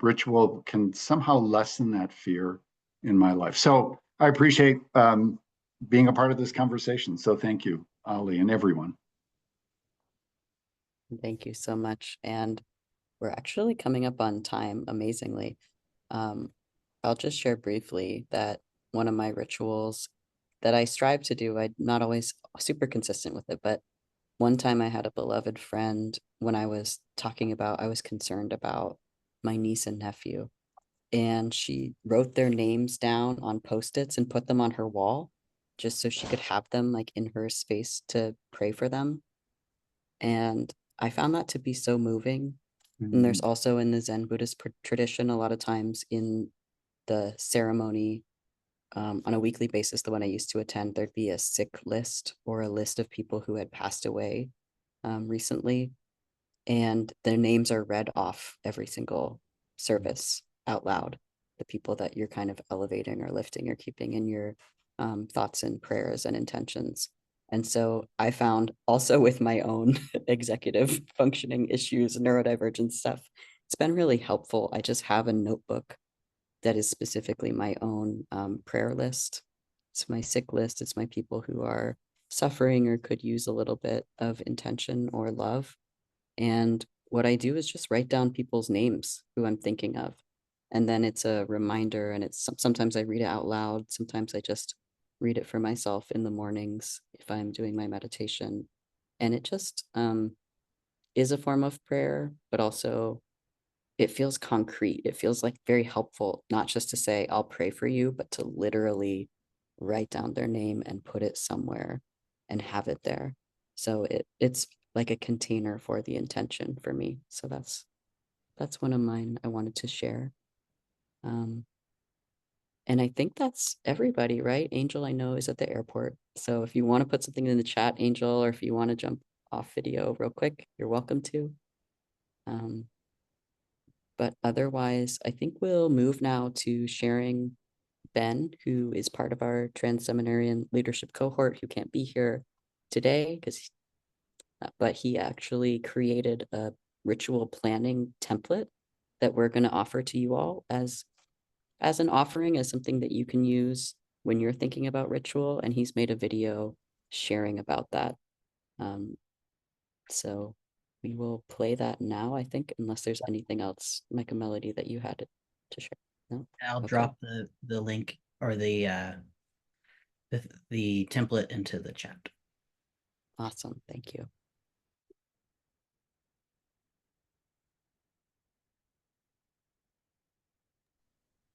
Speaker 10: Ritual can somehow lessen that fear in my life. So I appreciate being a part of this conversation. So thank you, Ali, and everyone.
Speaker 3: Thank you so much. And we're actually coming up on time, amazingly. I'll just share briefly that one of my rituals that I strive to do, I'm not always super consistent with it, but one time I had a beloved friend when I was I was concerned about my niece and nephew, and she wrote their names down on Post-its and put them on her wall just so she could have them like in her space to pray for them. And I found that to be so moving. And there's also in the Zen Buddhist tradition, a lot of times in the ceremony, on a weekly basis, the one I used to attend, there'd be a sick list or a list of people who had passed away recently. And their names are read off every single service out loud. The people that you're kind of elevating or lifting or keeping in your thoughts and prayers and intentions. And so I found also with my own executive functioning issues, neurodivergent stuff, it's been really helpful. I just have a notebook that is specifically my own prayer list. It's my sick list. It's my people who are suffering or could use a little bit of intention or love. And what I do is just write down people's names who I'm thinking of. And then it's a reminder, and it's sometimes I read it out loud. Sometimes I just read it for myself in the mornings if I'm doing my meditation. And it just is a form of prayer, but also it feels concrete. It feels like very helpful, not just to say, I'll pray for you, but to literally write down their name and put it somewhere and have it there. So it's like a container for the intention for me. So that's one of mine I wanted to share. And I think that's everybody, right? Angel, I know, is at the airport. So if you want to put something in the chat, Angel, or if you want to jump off video real quick, you're welcome to. But otherwise, I think we'll move now to sharing Ben, who is part of our Trans Seminarian Leadership Cohort, who can't be here today, but he actually created a ritual planning template that we're going to offer to you all as an offering, as something that you can use when you're thinking about ritual. And he's made a video sharing about that. So we will play that now, I think, unless there's anything else, Micah Melody, that you had to share. No?
Speaker 4: I'll
Speaker 3: Okay.
Speaker 4: drop the link or the template into the chat.
Speaker 3: Awesome. Thank you.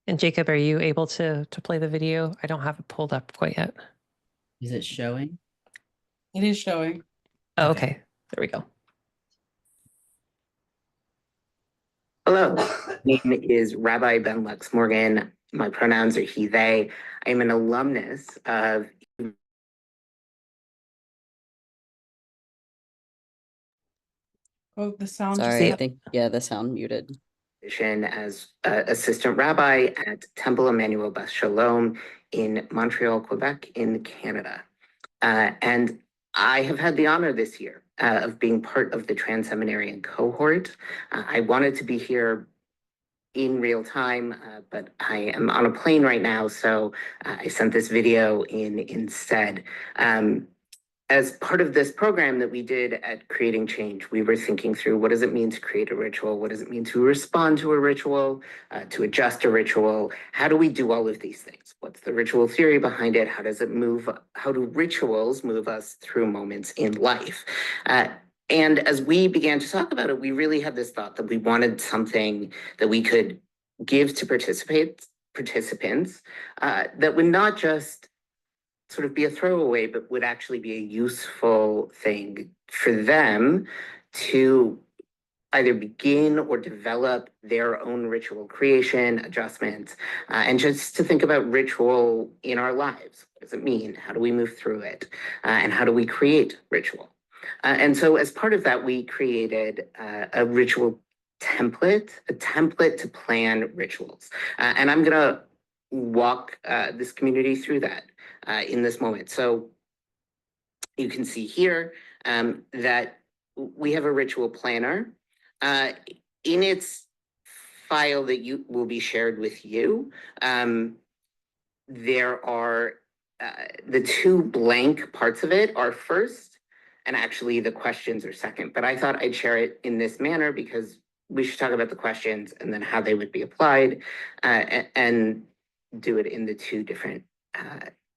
Speaker 2: And Jacob, are you able to play the video? I don't have it pulled up quite yet.
Speaker 4: Is it showing?
Speaker 1: It is showing.
Speaker 2: Oh, okay. There we go.
Speaker 11: Hello, my name is Rabbi Ben Lux Morgan. My pronouns are he, they. I am an alumnus of
Speaker 1: Oh, the sound.
Speaker 3: Sorry, I think, yeah, the sound muted.
Speaker 11: As assistant rabbi at Temple Emmanuel Beth Shalom in Montreal, Quebec, in Canada. And I have had the honor this year of being part of the Trans Seminarian Cohort. I wanted to be here in real time, but I am on a plane right now, so I sent this video in instead. As part of this program that we did at Creating Change, we were thinking through what does it mean to create a ritual? What does it mean to respond to a ritual, to adjust a ritual? How do we do all of these things? What's the ritual theory behind it? How does it move? How do rituals move us through moments in life? And as we began to talk about it, we really had this thought that we wanted something that we could give to participants that would not just sort of be a throwaway, but would actually be a useful thing for them to either begin or develop their own ritual creation, adjustments, and just to think about ritual in our lives. What does it mean? How do we move through it? And how do we create ritual? And so as part of that, we created a ritual template, a template to plan rituals. And I'm gonna walk this community through that in this moment. So you can see here that we have a ritual planner. In its file that will be shared with you, there are the two blank parts of it are first, and actually the questions are second. But I thought I'd share it in this manner because we should talk about the questions and then how they would be applied, and do it in the two different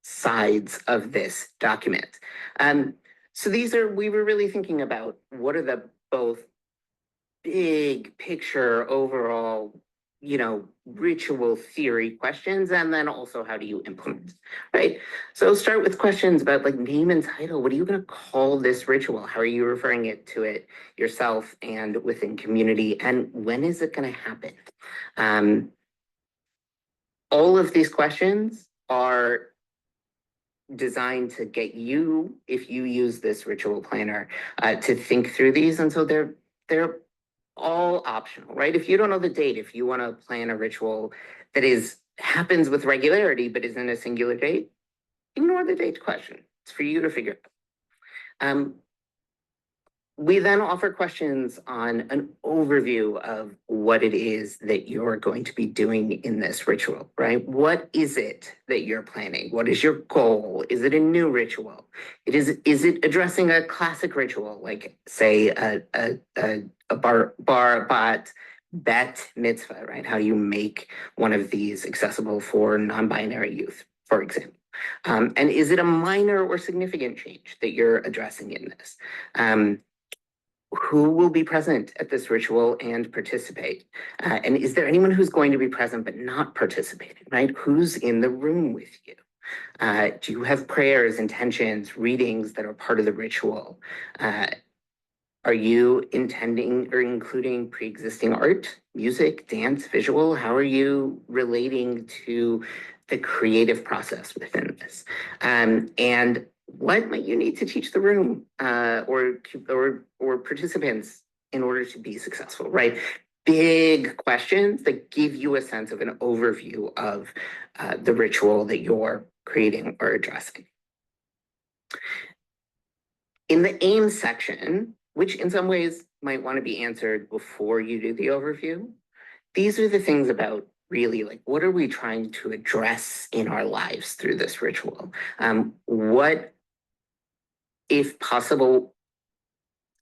Speaker 11: sides of this document. So we were really thinking about what are the both big picture overall ritual theory questions, and then also how do you implement, right? So start with questions about like name and title. What are you going to call this ritual? How are you referring to it yourself and within community? And when is it going to happen? All of these questions are designed to get you, if you use this ritual planner, to think through these. And so they're all optional, right? If you don't know the date, if you want to plan a ritual that happens with regularity but isn't a singular date, ignore the date question. It's for you to figure out. We then offer questions on an overview of what it is that you're going to be doing in this ritual, right? What is it that you're planning? What is your goal? Is it a new ritual? Is it addressing a classic ritual, like say a bar bat mitzvah, right? How you make one of these accessible for non-binary youth, for example. And is it a minor or significant change that you're addressing in this? Who will be present at this ritual and participate? And is there anyone who's going to be present but not participating, right? Who's in the room with you? Do you have prayers, intentions, readings that are part of the ritual? Are you intending or including pre-existing art, music, dance, visual? How are you relating to the creative process within this? And what might you need to teach the room or participants in order to be successful, right? Big questions that give you a sense of an overview of the ritual that you're creating or addressing. In the aim section, which in some ways might want to be answered before you do the overview, these are the things about really like, what are we trying to address in our lives through this ritual? What, if possible,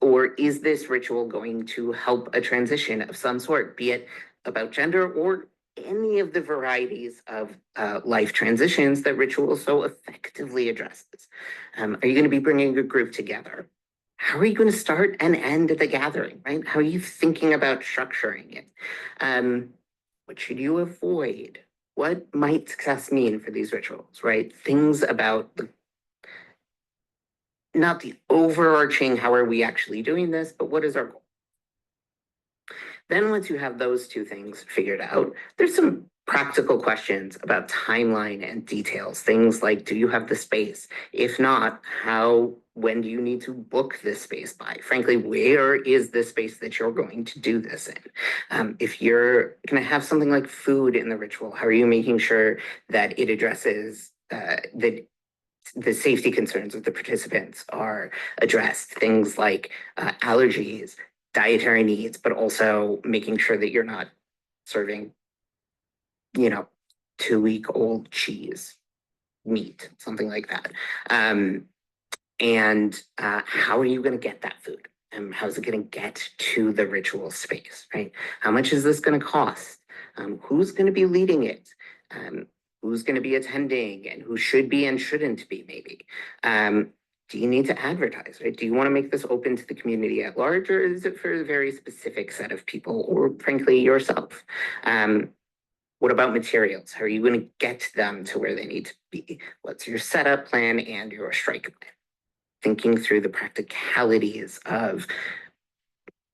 Speaker 11: or is this ritual going to help a transition of some sort, be it about gender or any of the varieties of life transitions that ritual so effectively addresses? Are you going to be bringing a group together? How are you going to start and end the gathering, right? How are you thinking about structuring it? What should you avoid? What might success mean for these rituals, right? Things about not the overarching, how are we actually doing this, but what is our goal? Then once you have those two things figured out, there's some practical questions about timeline and details. Things like, do you have the space? If not, when do you need to book this space by? Frankly, where is the space that you're going to do this in? If you're going to have something like food in the ritual, how are you making sure that it addresses the safety concerns of the participants are addressed? Things like allergies, dietary needs, but also making sure that you're not serving, 2-week-old cheese, meat, something like that. And how are you going to get that food? And how's it going to get to the ritual space, right? How much is this going to cost? Who's going to be leading it? Who's going to be attending, and who should be and shouldn't be, maybe? Do you need to advertise, right? Do you want to make this open to the community at large, or is it for a very specific set of people, or frankly, yourself? What about materials? How are you going to get them to where they need to be? What's your setup plan and your strike plan? Thinking through the practicalities of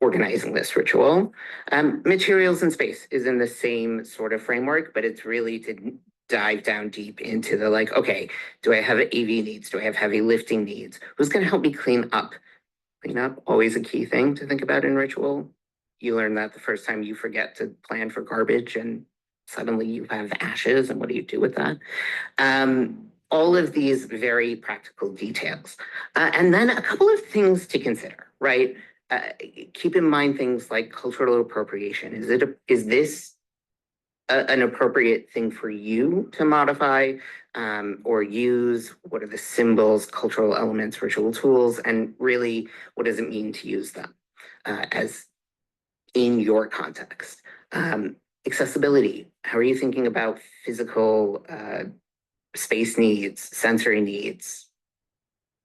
Speaker 11: organizing this ritual. Materials and space is in the same sort of framework, but it's really to dive down deep into the okay, do I have AV needs? Do I have heavy lifting needs? Who's going to help me clean up? Clean up, always a key thing to think about in ritual. You learn that the first time you forget to plan for garbage and suddenly you have ashes, and what do you do with that? All of these very practical details. And then a couple of things to consider, right? Keep in mind things like cultural appropriation. Is this an appropriate thing for you to modify or use? What are the symbols, cultural elements, ritual tools, and really what does it mean to use them as in your context? Accessibility. How are you thinking about physical space needs, sensory needs,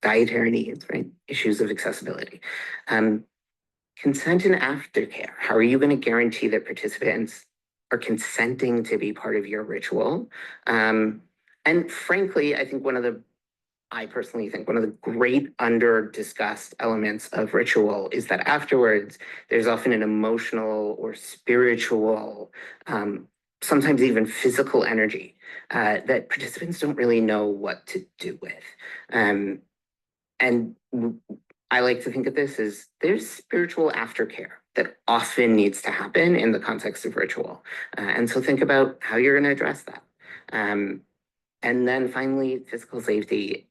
Speaker 11: dietary needs, right? Issues of accessibility. Consent and aftercare. How are you going to guarantee that participants are consenting to be part of your ritual. And frankly, I personally think one of the great under discussed elements of ritual is that afterwards, there's often an emotional or spiritual, sometimes even physical energy that participants don't really know what to do with. And I like to think of this as there's spiritual aftercare that often needs to happen in the context of ritual. And so think about how you're going to address that. And then finally, physical safety,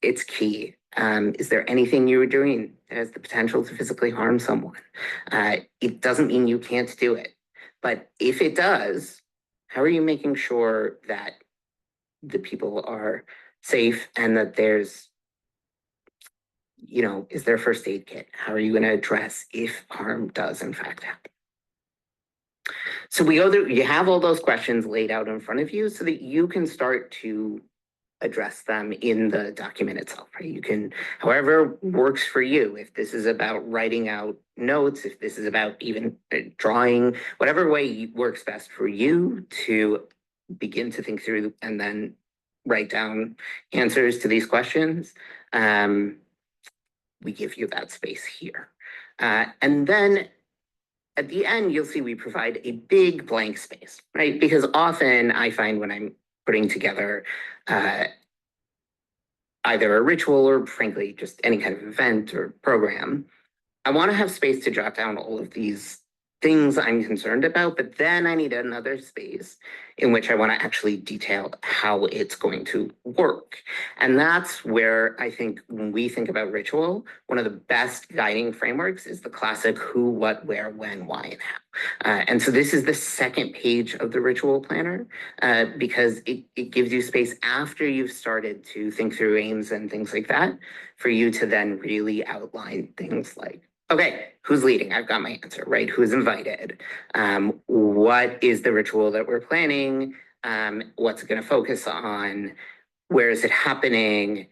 Speaker 11: it's key. Is there anything you were doing that has the potential to physically harm someone? It doesn't mean you can't do it. But if it does, how are you making sure that the people are safe and that there's, is there a first aid kit? How are you going to address if harm does in fact happen? So we go through, you have all those questions laid out in front of you so that you can start to address them in the document itself, right? You can, however works for you. If this is about writing out notes, if this is about even drawing, whatever way works best for you to begin to think through and then write down answers to these questions, we give you that space here. And then at the end, you'll see we provide a big blank space, right? Because often I find when I'm putting together either a ritual or frankly, just any kind of event or program, I want to have space to jot down all of these things I'm concerned about, but then I need another space in which I want to actually detail how it's going to work. And that's where I think when we think about ritual, one of the best guiding frameworks is the classic who, what, where, when, why, and how. And so this is the second page of the ritual planner because it gives you space after you've started to think through aims and things like that for you to then really outline things like, okay, who's leading? I've got my answer, right? Who's invited? What is the ritual that we're planning? What's it going to focus on? Where is it happening?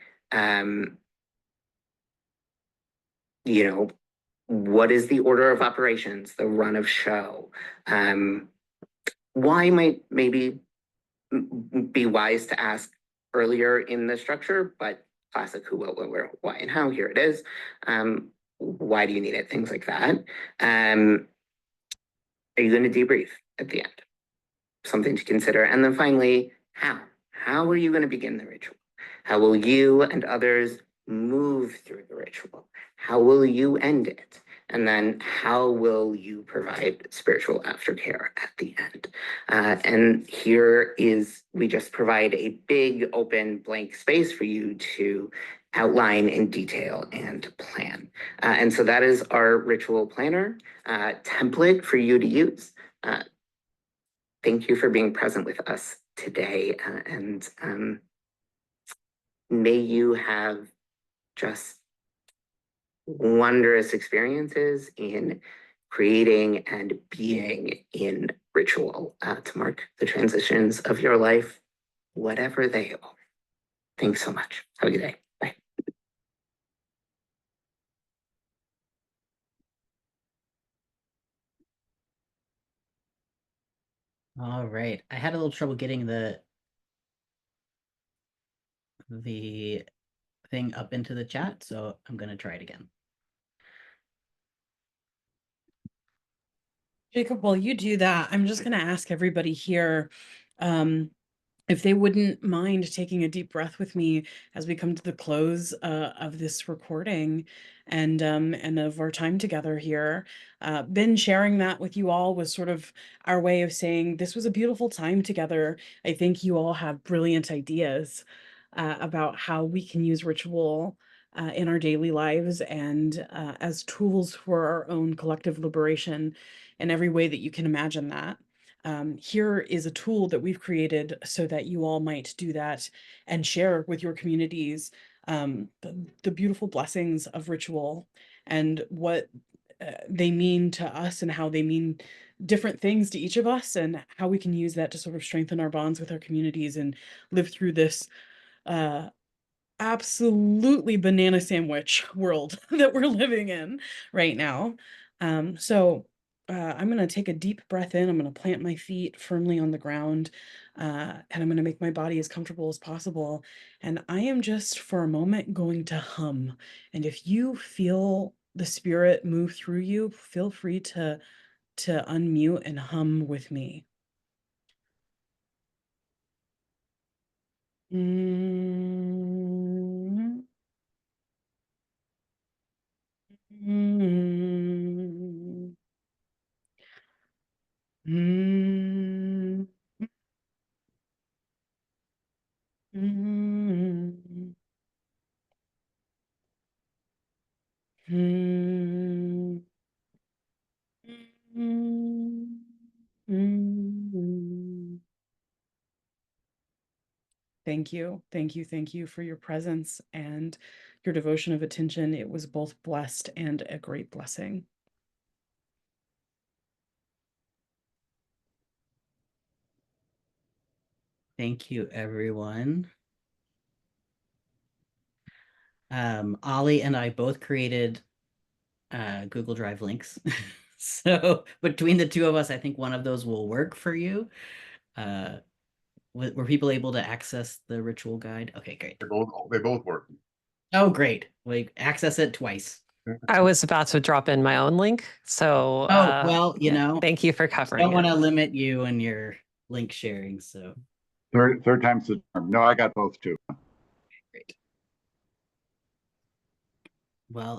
Speaker 11: What is the order of operations, the run of show? Why might maybe be wise to ask earlier in the structure, but classic who, what, where, why, and how, here it is. Why do you need it? Things like that. Are you going to debrief at the end? Something to consider. And then finally, how? How are you going to begin the ritual? How will you and others move through the ritual? How will you end it? And then how will you provide spiritual aftercare at the end? And here is, we just provide a big open blank space for you to outline in detail and plan. And so that is our ritual planner template for you to use. Thank you for being present with us today. And may you have just wondrous experiences in creating and being in ritual to mark the transitions of your life, whatever they are. Thanks so much. Have a good day. Bye.
Speaker 4: All right. I had a little trouble getting the thing up into the chat, so I'm going to try it again.
Speaker 1: Jacob, while you do that, I'm just going to ask everybody here if they wouldn't mind taking a deep breath with me as we come to the close of this recording and of our time together here. Ben sharing that with you all was sort of our way of saying this was a beautiful time together. I think you all have brilliant ideas about how we can use ritual in our daily lives and as tools for our own collective liberation in every way that you can imagine that. Here is a tool that we've created so that you all might do that and share with your communities the beautiful blessings of ritual and what they mean to us and how they mean different things to each of us and how we can use that to sort of strengthen our bonds with our communities and live through this absolutely banana sandwich world that we're living in right now. So I'm going to take a deep breath in. I'm going to plant my feet firmly on the ground, and I'm going to make my body as comfortable as possible. And I am just for a moment going to hum. And if you feel the spirit move through you, feel free to unmute and hum with me. Mm. Mm. Mm. Mm. Mm. Mm. Thank you. Thank you. Thank you for your presence and your devotion of attention. It was both blessed and a great blessing.
Speaker 4: Thank you, everyone. Ollie and I both created Google Drive links. So between the two of us, I think one of those will work for you. Were people able to access the ritual guide? Okay, great.
Speaker 6: They both work.
Speaker 4: Oh, great. We access it twice.
Speaker 2: I was about to drop in my own link. So,
Speaker 4: well, you know,
Speaker 2: thank you for
Speaker 4: I
Speaker 2: covering
Speaker 4: don't want
Speaker 2: it.
Speaker 4: to limit you and your link sharing. So
Speaker 10: Third time's the charm. No, I got both too.
Speaker 4: great. Well,